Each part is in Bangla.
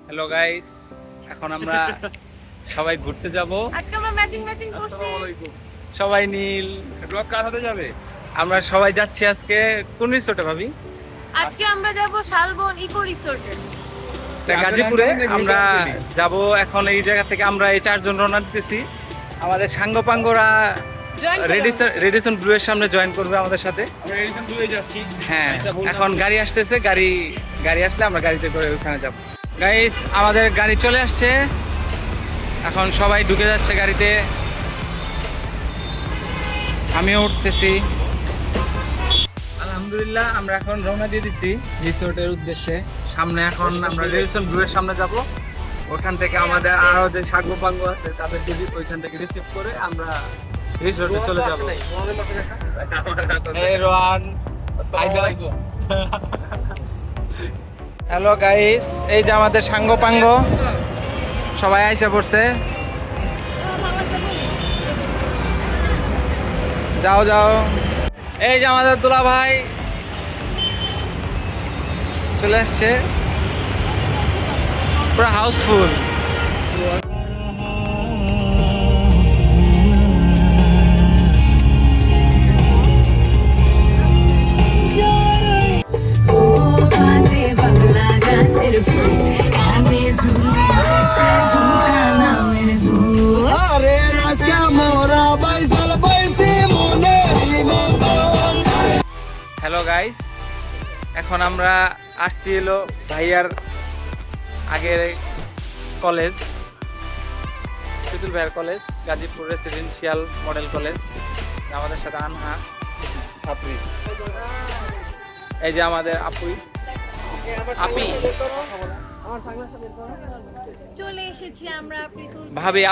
হ্যালো গাইস, এখন আমরা সবাই ঘুরতে যাব। আজকে আমরা ম্যাচিং করছি। সবাই নীল। ব্লগ কার হাতে যাবে? আমরা সবাই যাচ্ছি আজকে কোন রিসোর্টে ভাবি? আজকে আমরা যাব শালবন ইকো রিসোর্টে। গাজীপুরে আমরা যাব। এখন এই জায়গা থেকে আমরা এই 4 জন রওনা দিতেছি। আমাদের সাঙ্গপাঙ্গরা রেডিসন ব্লু এর সামনে জয়েন করবে আমাদের সাথে। আমরা এডিশন 2 এ যাচ্ছি। হ্যাঁ, এখন গাড়ি আসতেছে, গাড়ি আসলে আমরা গাড়িতে করে ওখানে যাব। গাইস, আমাদের গাড়ি চলে আসছে, এখন সবাই ঢুকে যাচ্ছে গাড়িতে, আমিও উঠতেছি। আলহামদুলিল্লাহ, আমরা এখন রওনা দিয়ে দিচ্ছি রিসোর্টের উদ্দেশ্যে। সামনে এখন আমরা রেডিসন ব্লু এর সামনে যাব। ওখান থেকে আমাদের আরো যে সাঙ্গপাঙ্গ আছে তাদের ওইখান থেকে রিসিভ করে আমরা রিসোর্টে চলে যাব। এই রোহান, হ্যালো গাইস, এই যে আমাদের সাঙ্গপাঙ্গ সবাই আইসা পড়ছে। যাও যাও, এই যে আমাদের দুলা ভাই চলে আসছে, পুরো হাউসফুল। হ্যালো গাইস, এখন আমরা আসছি এলো ভাইয়ার আগের কলেজ, শীতুল ভাইয়ার college, Gazipur residential model college. আমাদের সাথে আনহা ছাত্রী, এই যে আমাদের আপি। চলে এসেছি আমরা ভাবি,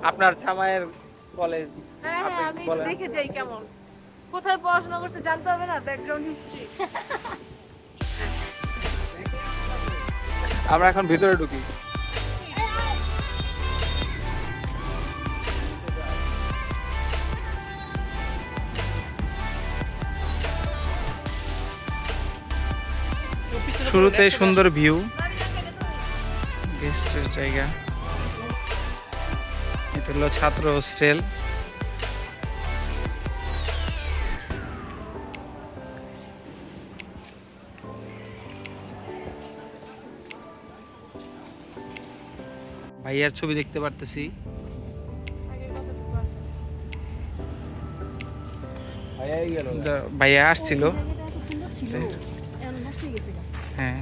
আপনার ছামায়ের কলেজ। হ্যাঁ, আমি দেখে যাই কেমন, কোথায় পড়াশোনা করছে জানতে হবে না, ব্যাকগ্রাউন্ড হিস্ট্রি। আমরা এখন ভিতরে ঢুকি। শুরুতে সুন্দর ভিউ, গেস্টের জায়গা। এটা হলো ছাত্র হোস্টেল। ভাইয়ার ছবি দেখতে পারতেছি। ভাইয়া আসছিল। হ্যাঁ,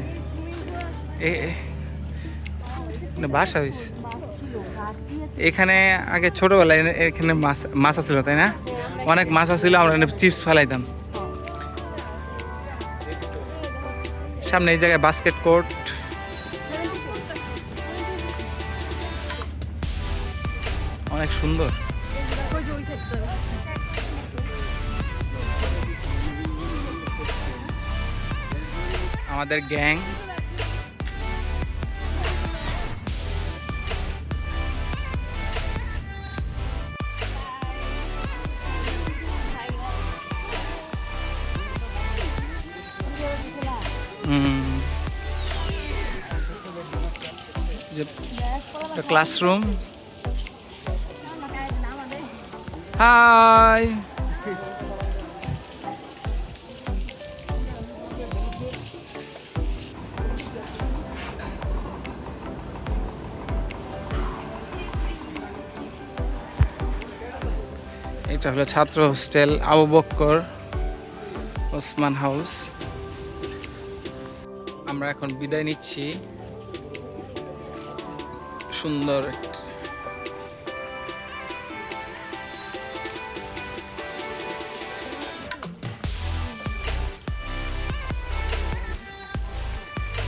বাসা হয়েছে এখানে। আগে ছোটবেলায় এখানে মাছ ছিল, তাই না? অনেক মাছ ছিল, আমরা চিপস ফেলাইতাম। সামনে এই জায়গায় বাস্কেট কোর্ট। অনেক সুন্দর। আমাদের গ্যাং। ক্লাসরুম। হাই, এটা হলো ছাত্র হোস্টেল আবু বক্কর ওসমান হাউস। আমরা এখন বিদায় নিচ্ছি। সুন্দর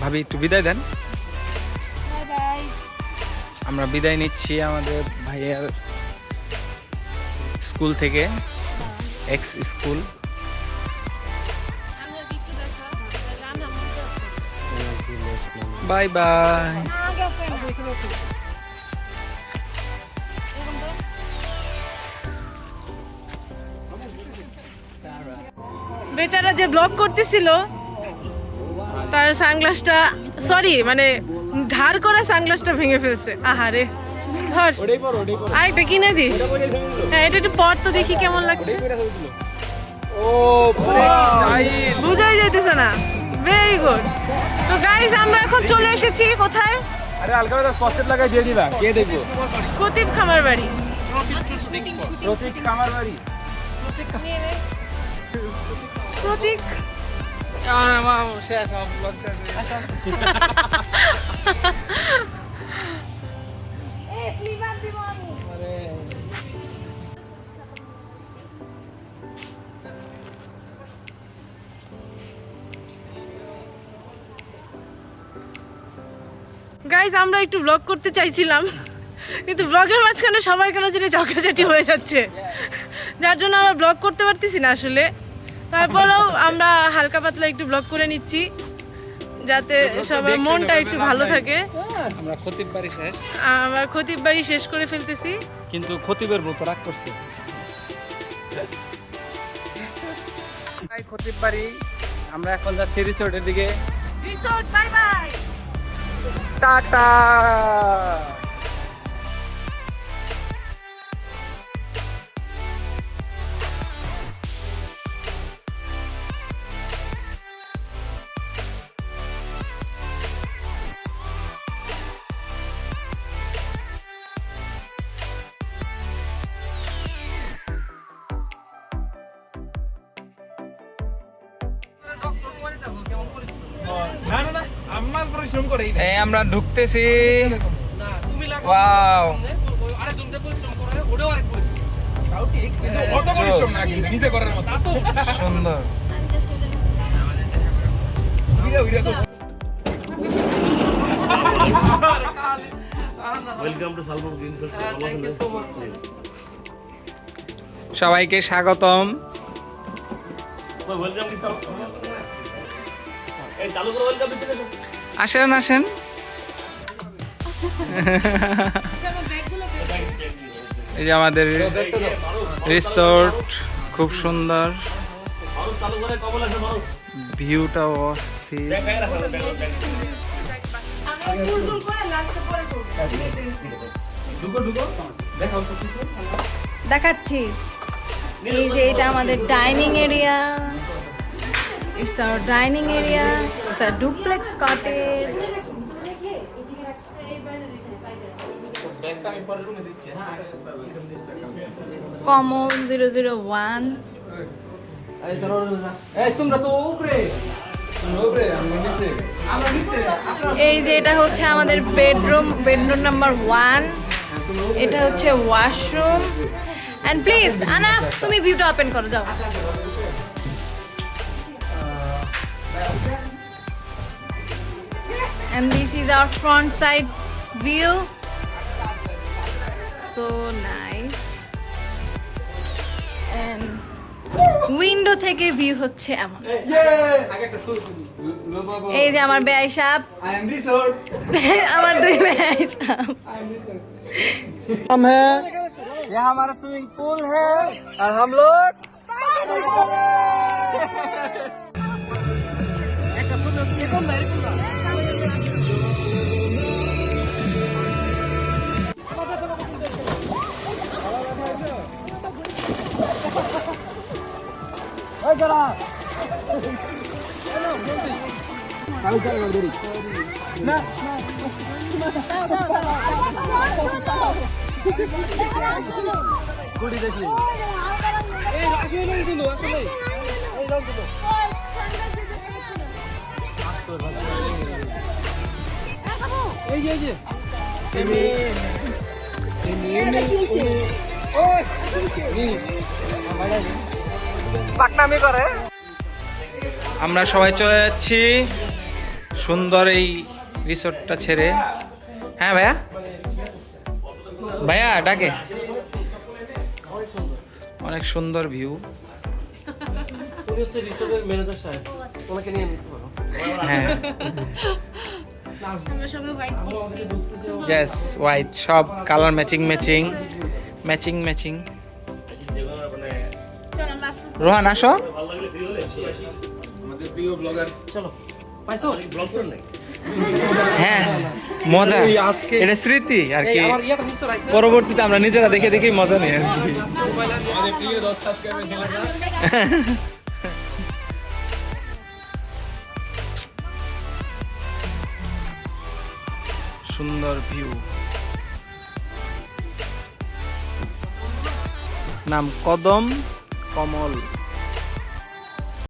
ভাবি, একটু বিদায় দেন। আমরা বিদায় নিচ্ছি আমাদের ভাইয়ার স্কুল থেকে, এক্স স্কুল। Bye bye. বেচারা যে ব্লগ করতেছিল তার সানগ্লাসটা, সরি মানে ধার করা সানগ্লাসটা ভেঙে ফেলছে। আহারে ধর ওটাই পর আরেকটা কিনে দিস। হ্যাঁ এটা একটু পর তো দেখি কেমন লাগছে। ও ভাই বুঝাই যাইতেছে না। Very good. তো গাইস আমরা এখন চলে এসেছি কোথায়? আরে হালকা করে কষ্টের লাগাই দিয়ে দিবা, কে দেখবো? প্রদীপ খামার বাড়ি। প্রতীক কামার বাড়ি। প্রতীক গাইজ আমরা একটু ব্লগ করতে চাইছিলাম কিন্তু ব্লগের মাঝখানে সবার কেন যেটা ঝগড়াঝাটি হয়ে যাচ্ছে, যার জন্য আমরা ব্লগ করতে পারতেছি না আসলে। তারপরেও আমরা হালকা পাতলা একটু ব্লগ করে নিচ্ছি যাতে সবার মনটা একটু ভালো থাকে। আমরা খতিব বাড়ি শেষ, আমরা খতিব বাড়ি শেষ করে ফেলতেছি। কিন্তু খতিবের মতো রাগ করছে। খতিব বাড়ি আমরা এখন যাচ্ছি রিসোর্টের দিকে। Resort bye bye, tata. এই আমরা ঢুকতেছি। ওয়াও সুন্দর। সবাইকে স্বাগতম। আসেন আসেন। এই যে আমাদের রিসোর্ট, খুব সুন্দর, ভিউটাও অস্থির। দেখাচ্ছি। এই যে এটা আমাদের dining area. It's our dining area. It's a duplex cottage. Common 001. এই যে এটা হচ্ছে আমাদের বেডরুম নাম্বার 1। এটা হচ্ছে ওয়াশরুম। And please, আনাফ তুমি ভিউটা ওপেন করো যাও। And this is our front side view. So nice. And window থেকে ভিউ হচ্ছে এমন। এই যে আমার বেয়াই সাহেব, আমার দুই বেয়াই সাহেব। हम है, यहाँ हमारा स्विमिंग पूल है और हम लोग পাকনামি করে। আমরা সবাই চলে যাচ্ছি সুন্দর এই রিসোর্টটা ছেড়ে। হ্যাঁ ভাইয়া, ভাইয়া ডাকে। অনেক সুন্দর ভিউ। হ্যাঁ ইয়েস, হোয়াইট সব colour matching matching matching matching. Rohan আসো। হ্যাঁ মজা এই আজকে এটা স্মৃতি আর এই কি আমার ইয়াটা মিস রাইছে পরবর্তীতে আমরা নিজেরা দেখে দেখে মজা নিই আর কি আমাদের প্রিয় 10 সাবস্ক্রাইবার ছিলেন সুন্দর ভিউ নাম কদম কমল